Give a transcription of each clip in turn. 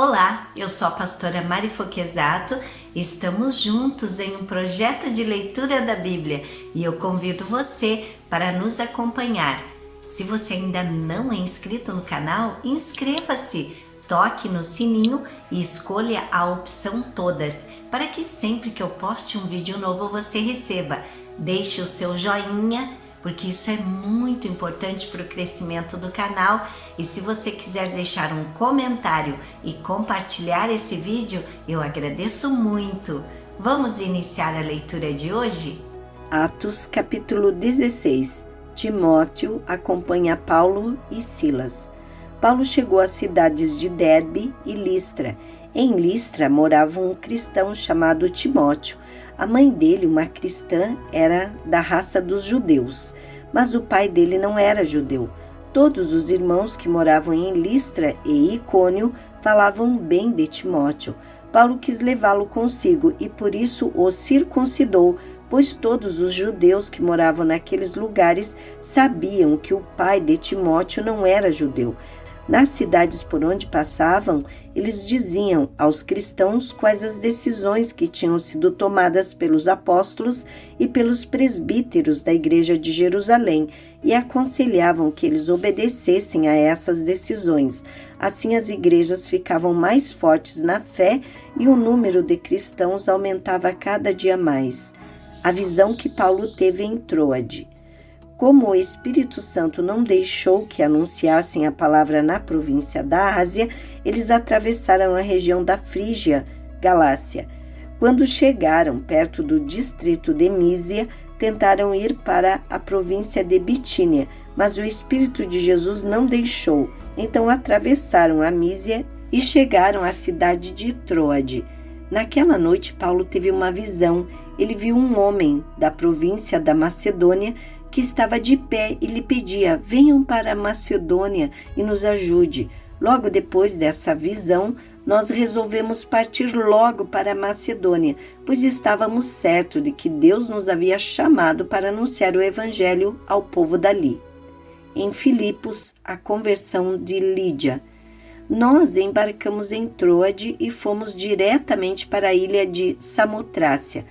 Olá, eu sou a pastora Mari Foquesato e estamos juntos em um projeto de leitura da Bíblia e eu convido você para nos acompanhar. Se você ainda não é inscrito no canal, inscreva-se, toque no sininho e escolha a opção todas, para que sempre que eu poste um vídeo novo você receba. Deixe o seu joinha, porque isso é muito importante para o crescimento do canal. E se você quiser deixar um comentário e compartilhar esse vídeo, eu agradeço muito. Vamos iniciar a leitura de hoje? Atos capítulo 16. Timóteo acompanha Paulo e Silas. Paulo chegou às cidades de Derbe e Listra. Em Listra morava um cristão chamado Timóteo. A mãe dele, uma cristã, era da raça dos judeus, mas o pai dele não era judeu. Todos os irmãos que moravam em Listra e Icônio falavam bem de Timóteo. Paulo quis levá-lo consigo e por isso o circuncidou, pois todos os judeus que moravam naqueles lugares sabiam que o pai de Timóteo não era judeu. Nas cidades por onde passavam, eles diziam aos cristãos quais as decisões que tinham sido tomadas pelos apóstolos e pelos presbíteros da igreja de Jerusalém e aconselhavam que eles obedecessem a essas decisões. Assim as igrejas ficavam mais fortes na fé e o número de cristãos aumentava cada dia mais. A visão que Paulo teve em Troade. Como o Espírito Santo não deixou que anunciassem a palavra na província da Ásia, eles atravessaram a região da Frígia, Galácia. Quando chegaram perto do distrito de Mísia, tentaram ir para a província de Bitínia, mas o Espírito de Jesus não deixou. Então atravessaram a Mísia e chegaram à cidade de Troade. Naquela noite, Paulo teve uma visão. Ele viu um homem da província da Macedônia que estava de pé e lhe pedia: venham para a Macedônia e nos ajude. Logo depois dessa visão, nós resolvemos partir logo para a Macedônia, pois estávamos certos de que Deus nos havia chamado para anunciar o evangelho ao povo dali. Em Filipos, a conversão de Lídia. Nós embarcamos em Troade e fomos diretamente para a ilha de Samotrácia.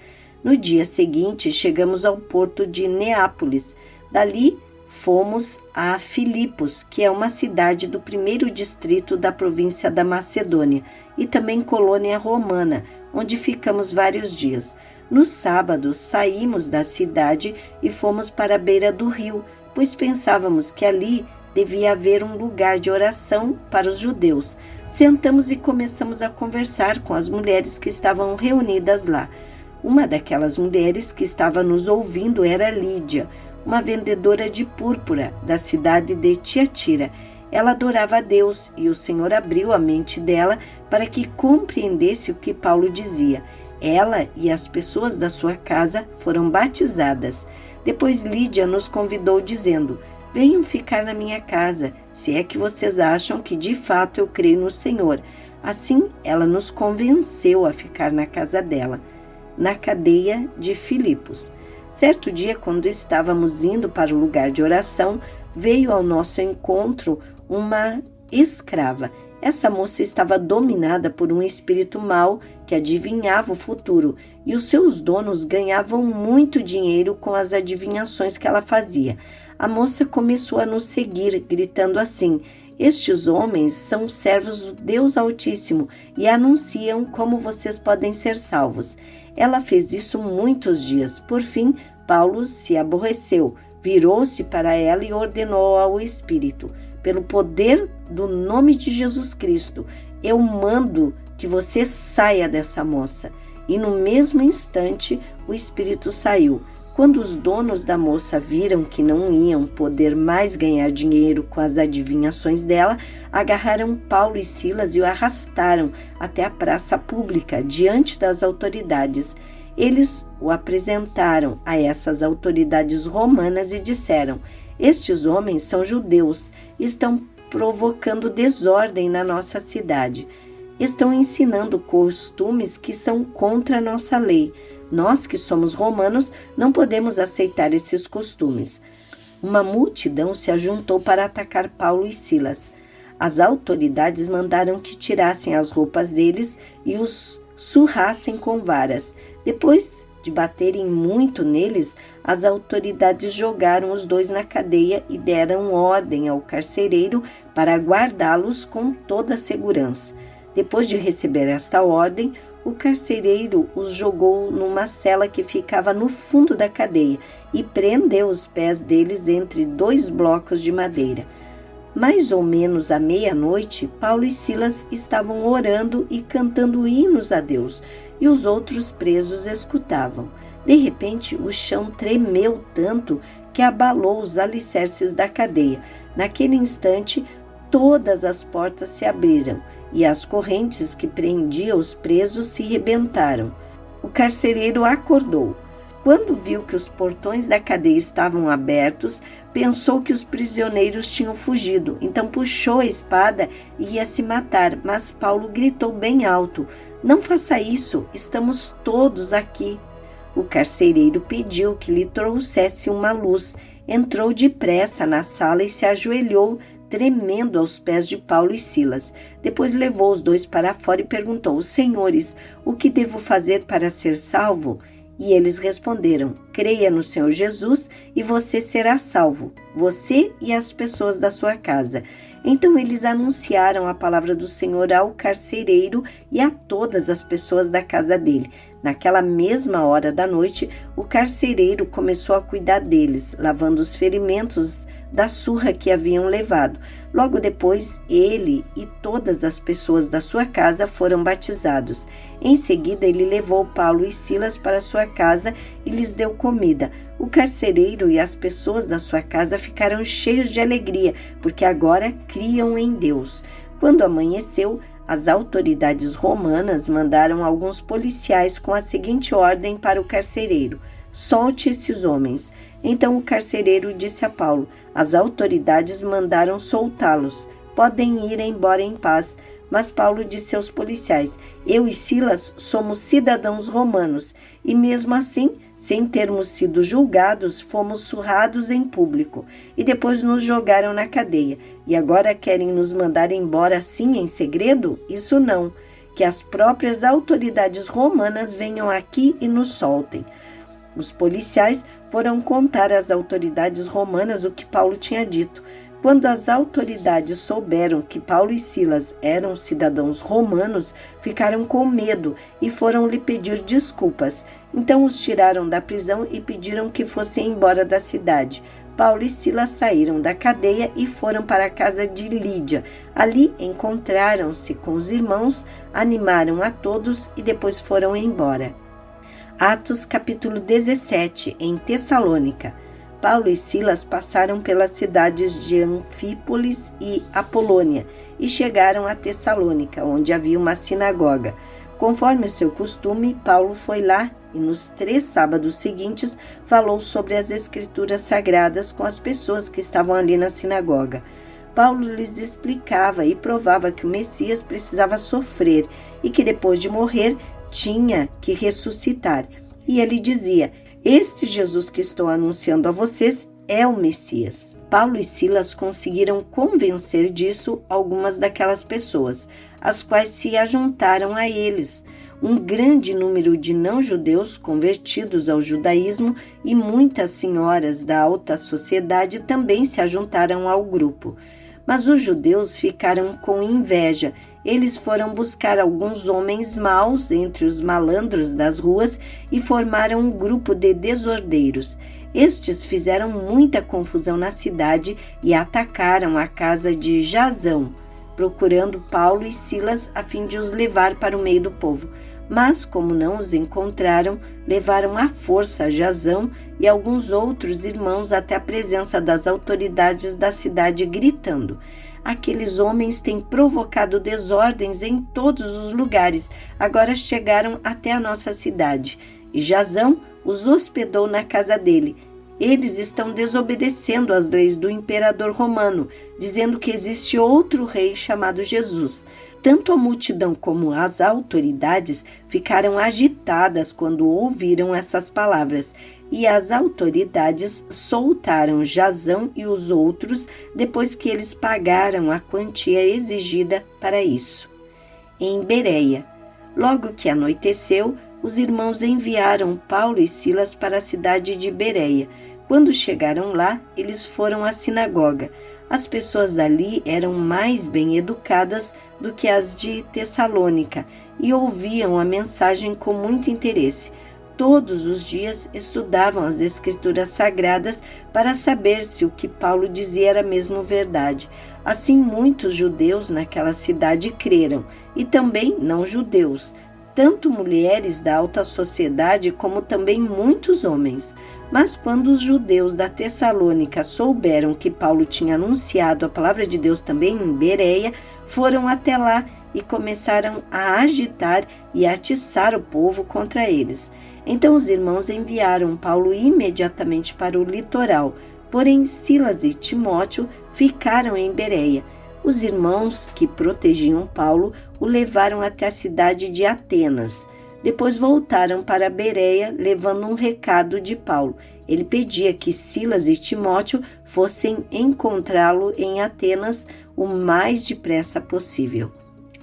No dia seguinte, chegamos ao porto de Neápolis. Dali, fomos a Filipos, que é uma cidade do primeiro distrito da província da Macedônia, e também colônia romana, onde ficamos vários dias. No sábado, saímos da cidade e fomos para a beira do rio, pois pensávamos que ali devia haver um lugar de oração para os judeus. Sentamos e começamos a conversar com as mulheres que estavam reunidas lá. Uma daquelas mulheres que estava nos ouvindo era Lídia, uma vendedora de púrpura da cidade de Tiatira. Ela adorava a Deus e o Senhor abriu a mente dela para que compreendesse o que Paulo dizia. Ela e as pessoas da sua casa foram batizadas. Depois Lídia nos convidou dizendo: venham ficar na minha casa, se é que vocês acham que de fato eu creio no Senhor. Assim, ela nos convenceu a ficar na casa dela. Na cadeia de Filipos. Certo dia, quando estávamos indo para o lugar de oração, veio ao nosso encontro uma escrava. Essa moça estava dominada por um espírito mau que adivinhava o futuro, e os seus donos ganhavam muito dinheiro com as adivinhações que ela fazia. A moça começou a nos seguir, gritando assim: estes homens são servos do Deus Altíssimo e anunciam como vocês podem ser salvos. Ela fez isso muitos dias. Por fim, Paulo se aborreceu, virou-se para ela e ordenou ao Espírito: pelo poder do nome de Jesus Cristo, eu mando que você saia dessa moça. E no mesmo instante, o Espírito saiu. Quando os donos da moça viram que não iam poder mais ganhar dinheiro com as adivinhações dela, agarraram Paulo e Silas e o arrastaram até a praça pública, diante das autoridades. Eles o apresentaram a essas autoridades romanas e disseram: estes homens são judeus e estão provocando desordem na nossa cidade. Estão ensinando costumes que são contra a nossa lei. Nós que somos romanos não podemos aceitar esses costumes. Uma multidão se ajuntou para atacar Paulo e Silas. As autoridades mandaram que tirassem as roupas deles e os surrassem com varas. Depois de baterem muito neles, as autoridades jogaram os dois na cadeia e deram ordem ao carcereiro para guardá-los com toda a segurança. Depois de receber esta ordem, o carcereiro os jogou numa cela que ficava no fundo da cadeia e prendeu os pés deles entre 2 blocos de madeira. Mais ou menos à meia-noite, Paulo e Silas estavam orando e cantando hinos a Deus, e os outros presos escutavam. De repente, o chão tremeu tanto que abalou os alicerces da cadeia. Naquele instante, todas as portas se abriram e as correntes que prendiam os presos se rebentaram. O carcereiro acordou. Quando viu que os portões da cadeia estavam abertos, pensou que os prisioneiros tinham fugido. Então puxou a espada e ia se matar, mas Paulo gritou bem alto: "Não faça isso, estamos todos aqui." O carcereiro pediu que lhe trouxesse uma luz. Entrou depressa na sala e se ajoelhou, tremendo aos pés de Paulo e Silas. Depois levou os dois para fora e perguntou: "Senhores, o que devo fazer para ser salvo?" E eles responderam: "Creia no Senhor Jesus e você será salvo, você e as pessoas da sua casa." Então eles anunciaram a palavra do Senhor ao carcereiro e a todas as pessoas da casa dele. Naquela mesma hora da noite, o carcereiro começou a cuidar deles, lavando os ferimentos da surra que haviam levado. Logo depois, ele e todas as pessoas da sua casa foram batizados. Em seguida, ele levou Paulo e Silas para sua casa e lhes deu comida. O carcereiro e as pessoas da sua casa ficaram cheios de alegria, porque agora criam em Deus. Quando amanheceu, as autoridades romanas mandaram alguns policiais com a seguinte ordem para o carcereiro: "Solte esses homens." Então o carcereiro disse a Paulo: "As autoridades mandaram soltá-los. Podem ir embora em paz." Mas Paulo disse aos policiais: "Eu e Silas somos cidadãos romanos e mesmo assim, sem termos sido julgados, fomos surrados em público e depois nos jogaram na cadeia. E agora querem nos mandar embora assim em segredo? Isso não. Que as próprias autoridades romanas venham aqui e nos soltem." Os policiais foram contar às autoridades romanas o que Paulo tinha dito. Quando as autoridades souberam que Paulo e Silas eram cidadãos romanos, ficaram com medo e foram lhe pedir desculpas. Então os tiraram da prisão e pediram que fossem embora da cidade. Paulo e Silas saíram da cadeia e foram para a casa de Lídia. Ali encontraram-se com os irmãos, animaram a todos e depois foram embora. Atos capítulo 17, em Tessalônica. Paulo e Silas passaram pelas cidades de Anfípolis e Apolônia e chegaram a Tessalônica, onde havia uma sinagoga. Conforme o seu costume, Paulo foi lá e nos 3 sábados seguintes falou sobre as escrituras sagradas com as pessoas que estavam ali na sinagoga. Paulo lhes explicava e provava que o Messias precisava sofrer e que depois de morrer tinha que ressuscitar. E ele dizia: "Este Jesus que estou anunciando a vocês é o Messias." Paulo e Silas conseguiram convencer disso algumas daquelas pessoas, as quais se ajuntaram a eles. Um grande número de não-judeus convertidos ao judaísmo e muitas senhoras da alta sociedade também se ajuntaram ao grupo. Mas os judeus ficaram com inveja. Eles foram buscar alguns homens maus entre os malandros das ruas e formaram um grupo de desordeiros. Estes fizeram muita confusão na cidade e atacaram a casa de Jasão, procurando Paulo e Silas a fim de os levar para o meio do povo. Mas, como não os encontraram, levaram à força Jasão e alguns outros irmãos até a presença das autoridades da cidade, gritando: "Aqueles homens têm provocado desordens em todos os lugares. Agora chegaram até a nossa cidade." E Jasão os hospedou na casa dele. Eles estão desobedecendo às leis do imperador romano, dizendo que existe outro rei chamado Jesus. Tanto a multidão como as autoridades ficaram agitadas quando ouviram essas palavras. e as autoridades soltaram Jasão e os outros depois que eles pagaram a quantia exigida para isso. Em Bereia, logo que anoiteceu, os irmãos enviaram Paulo e Silas para a cidade de Bereia. Quando chegaram lá, eles foram à sinagoga. As pessoas dali eram mais bem educadas do que as de Tessalônica e ouviam a mensagem com muito interesse. Todos os dias estudavam as Escrituras Sagradas para saber se o que Paulo dizia era mesmo verdade. Assim, muitos judeus naquela cidade creram, e também não-judeus, tanto mulheres da alta sociedade como também muitos homens. Mas quando os judeus da Tessalônica souberam que Paulo tinha anunciado a palavra de Deus também em Bereia, foram até lá e começaram a agitar e a atiçar o povo contra eles. Então os irmãos enviaram Paulo imediatamente para o litoral, porém Silas e Timóteo ficaram em Bereia. Os irmãos que protegiam Paulo o levaram até a cidade de Atenas. Depois voltaram para Bereia, levando um recado de Paulo. Ele pedia que Silas e Timóteo fossem encontrá-lo em Atenas o mais depressa possível.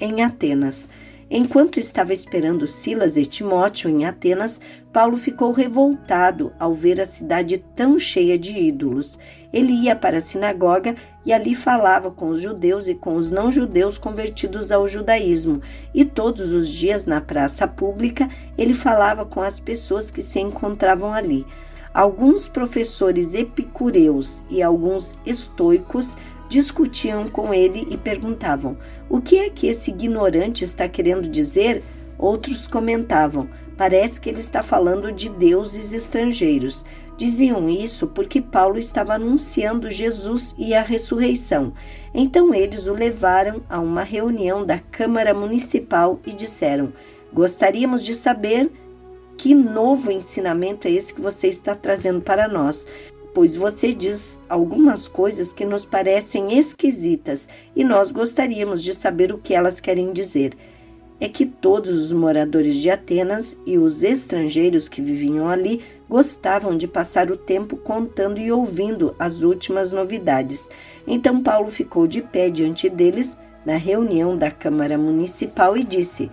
Em Atenas. Enquanto estava esperando Silas e Timóteo em Atenas, Paulo ficou revoltado ao ver a cidade tão cheia de ídolos. Ele ia para a sinagoga e ali falava com os judeus e com os não-judeus convertidos ao judaísmo. E todos os dias na praça pública ele falava com as pessoas que se encontravam ali. Alguns professores epicureus e alguns estoicos discutiam com ele e perguntavam: o que é que esse ignorante está querendo dizer? Outros comentavam: parece que ele está falando de deuses estrangeiros. Diziam isso porque Paulo estava anunciando Jesus e a ressurreição. Então eles o levaram a uma reunião da Câmara Municipal e disseram: gostaríamos de saber que novo ensinamento é esse que você está trazendo para nós, pois você diz algumas coisas que nos parecem esquisitas e nós gostaríamos de saber o que elas querem dizer. É que todos os moradores de Atenas e os estrangeiros que viviam ali gostavam de passar o tempo contando e ouvindo as últimas novidades. Então Paulo ficou de pé diante deles na reunião da Câmara Municipal e disse: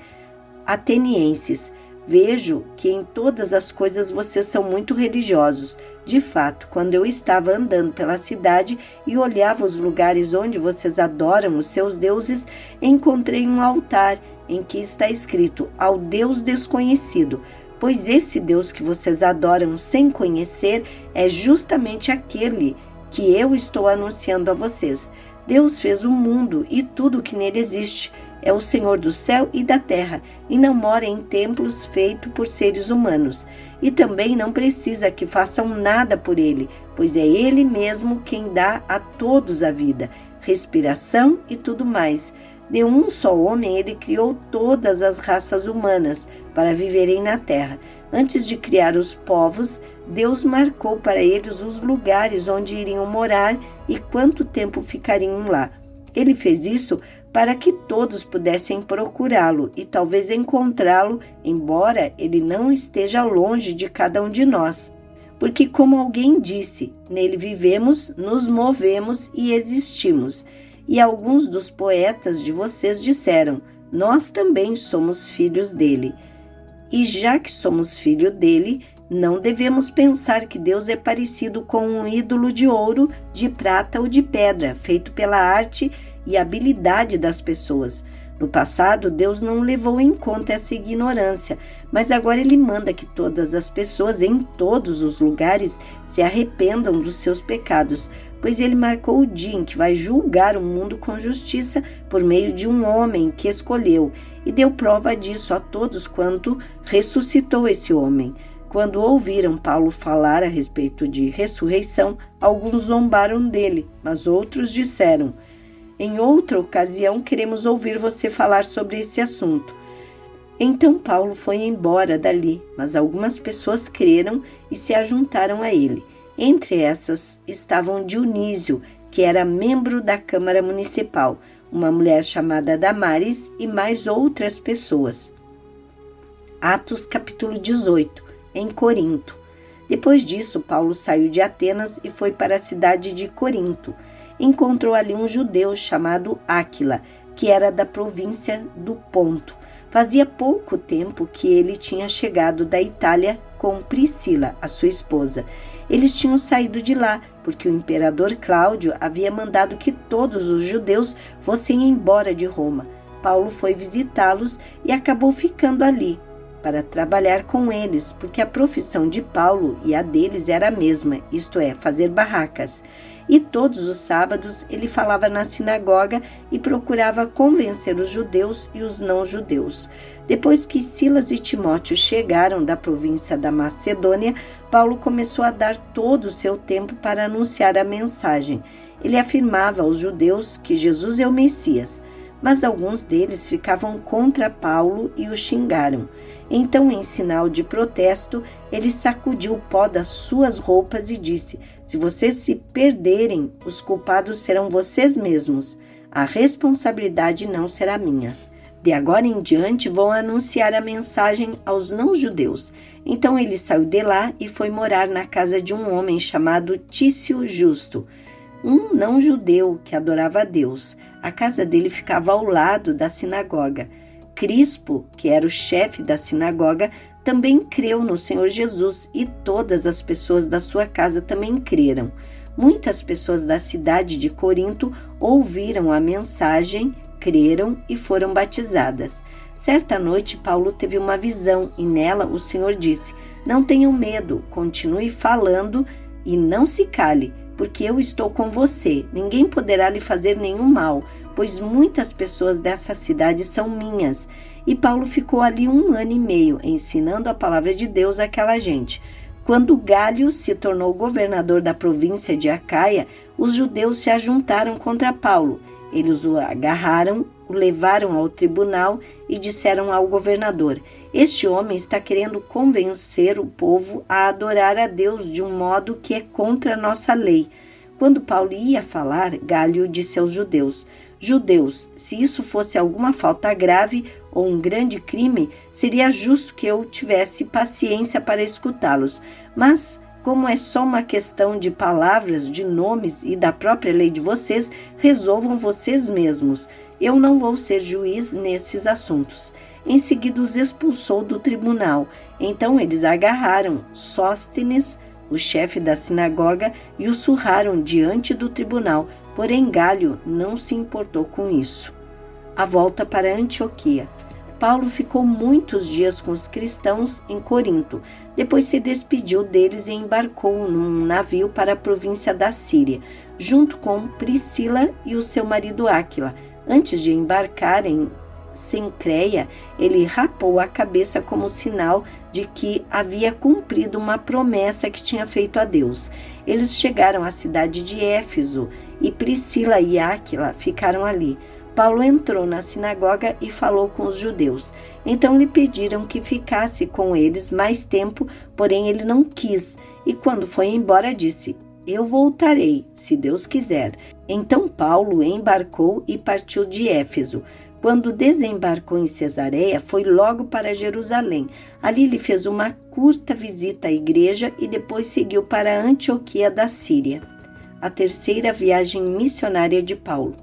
atenienses, vejo que em todas as coisas vocês são muito religiosos. De fato, quando eu estava andando pela cidade e olhava os lugares onde vocês adoram os seus deuses, encontrei um altar em que está escrito: ao Deus desconhecido, pois esse Deus que vocês adoram sem conhecer é justamente aquele que eu estou anunciando a vocês. Deus fez o mundo e tudo o que nele existe. É o Senhor do céu e da terra, e não mora em templos feitos por seres humanos. E também não precisa que façam nada por ele, pois é ele mesmo quem dá a todos a vida, respiração e tudo mais. De um só homem ele criou todas as raças humanas para viverem na terra. Antes de criar os povos, Deus marcou para eles os lugares onde iriam morar e quanto tempo ficariam lá. Ele fez isso para que todos pudessem procurá-lo e talvez encontrá-lo, embora ele não esteja longe de cada um de nós. Porque, como alguém disse, nele vivemos, nos movemos e existimos. E alguns dos poetas de vocês disseram: nós também somos filhos dele. E já que somos filhos dele, não devemos pensar que Deus é parecido com um ídolo de ouro, de prata ou de pedra, feito pela arte e habilidade das pessoas. No passado, Deus não levou em conta essa ignorância, mas agora Ele manda que todas as pessoas em todos os lugares se arrependam dos seus pecados, pois Ele marcou o dia em que vai julgar o mundo com justiça por meio de um homem que escolheu, e deu prova disso a todos quanto ressuscitou esse homem. Quando ouviram Paulo falar a respeito de ressurreição, alguns zombaram dele, mas outros disseram: em outra ocasião queremos ouvir você falar sobre esse assunto. Então Paulo foi embora dali, mas algumas pessoas creram e se ajuntaram a ele. Entre essas estavam Dionísio, que era membro da Câmara Municipal, uma mulher chamada Damaris e mais outras pessoas. Atos capítulo 18, em Corinto. Depois disso, Paulo saiu de Atenas e foi para a cidade de Corinto. Encontrou ali um judeu chamado Áquila, que era da província do Ponto. Fazia pouco tempo que ele tinha chegado da Itália com Priscila, a sua esposa. Eles tinham saído de lá, porque o imperador Cláudio havia mandado que todos os judeus fossem embora de Roma. Paulo foi visitá-los e acabou ficando ali para trabalhar com eles, porque a profissão de Paulo e a deles era a mesma, isto é, fazer barracas. E todos os sábados ele falava na sinagoga e procurava convencer os judeus e os não-judeus. Depois que Silas e Timóteo chegaram da província da Macedônia, Paulo começou a dar todo o seu tempo para anunciar a mensagem. Ele afirmava aos judeus que Jesus é o Messias, mas alguns deles ficavam contra Paulo e o xingaram. Então, em sinal de protesto, ele sacudiu o pó das suas roupas e disse: se vocês se perderem, os culpados serão vocês mesmos. A responsabilidade não será minha. De agora em diante vou anunciar a mensagem aos não-judeus. Então ele saiu de lá e foi morar na casa de um homem chamado Tício Justo, um não-judeu que adorava a Deus. A casa dele ficava ao lado da sinagoga. Crispo, que era o chefe da sinagoga, também creu no Senhor Jesus e todas as pessoas da sua casa também creram. Muitas pessoas da cidade de Corinto ouviram a mensagem, creram e foram batizadas. Certa noite, Paulo teve uma visão e nela o Senhor disse: não tenham medo, continue falando e não se cale, porque eu estou com você. Ninguém poderá lhe fazer nenhum mal, pois muitas pessoas dessa cidade são minhas. E Paulo ficou ali 1 ano e meio, ensinando a palavra de Deus àquela gente. Quando Gálio se tornou governador da província de Acaia, os judeus se ajuntaram contra Paulo. Eles o agarraram, o levaram ao tribunal e disseram ao governador: este homem está querendo convencer o povo a adorar a Deus de um modo que é contra a nossa lei. Quando Paulo ia falar, Gálio disse aos judeus: judeus, se isso fosse alguma falta grave ou um grande crime, seria justo que eu tivesse paciência para escutá-los. Mas, como é só uma questão de palavras, de nomes e da própria lei de vocês, resolvam vocês mesmos. Eu não vou ser juiz nesses assuntos. Em seguida os expulsou do tribunal. Então eles agarraram Sóstenes, o chefe da sinagoga, e o surraram diante do tribunal. Porém Gálio não se importou com isso. A volta para Antioquia. Paulo ficou muitos dias com os cristãos em Corinto. Depois se despediu deles e embarcou num navio para a província da Síria, junto com Priscila e o seu marido Áquila. Antes de embarcar em Cencreia, ele rapou a cabeça como sinal de que havia cumprido uma promessa que tinha feito a Deus. Eles chegaram à cidade de Éfeso e Priscila e Áquila ficaram ali. Paulo entrou na sinagoga e falou com os judeus. Então lhe pediram que ficasse com eles mais tempo, porém ele não quis. E quando foi embora disse: eu voltarei, se Deus quiser. Então Paulo embarcou e partiu de Éfeso. Quando desembarcou em Cesareia, foi logo para Jerusalém. Ali ele fez uma curta visita à igreja e depois seguiu para Antioquia da Síria. A terceira viagem missionária de Paulo.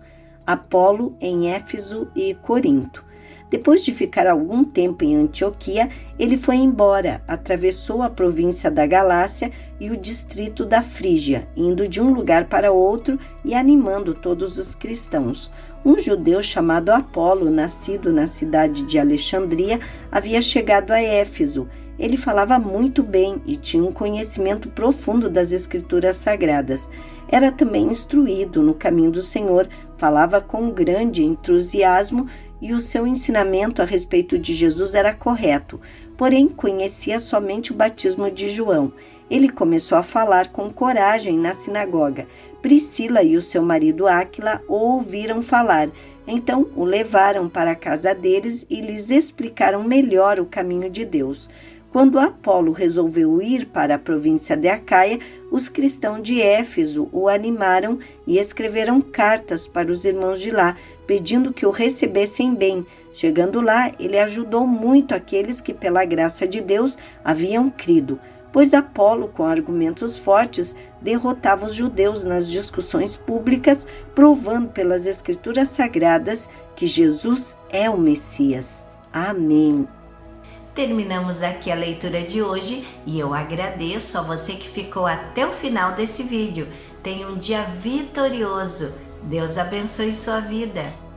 Apolo em Éfeso e Corinto. Depois de ficar algum tempo em Antioquia, ele foi embora, atravessou a província da Galácia e o distrito da Frígia, indo de um lugar para outro e animando todos os cristãos. Um judeu chamado Apolo, nascido na cidade de Alexandria, havia chegado a Éfeso. Ele falava muito bem e tinha um conhecimento profundo das Escrituras Sagradas. Era também instruído no caminho do Senhor, falava com grande entusiasmo e o seu ensinamento a respeito de Jesus era correto, porém conhecia somente o batismo de João. Ele começou a falar com coragem na sinagoga. Priscila e o seu marido Áquila o ouviram falar. Então o levaram para a casa deles e lhes explicaram melhor o caminho de Deus. Quando Apolo resolveu ir para a província de Acaia, os cristãos de Éfeso o animaram e escreveram cartas para os irmãos de lá, pedindo que o recebessem bem. Chegando lá, ele ajudou muito aqueles que, pela graça de Deus, haviam crido. pois Apolo, com argumentos fortes, derrotava os judeus nas discussões públicas, provando pelas Escrituras Sagradas que Jesus é o Messias. Amém. Terminamos aqui a leitura de hoje e eu agradeço a você que ficou até o final desse vídeo. Tenha um dia vitorioso. Deus abençoe sua vida.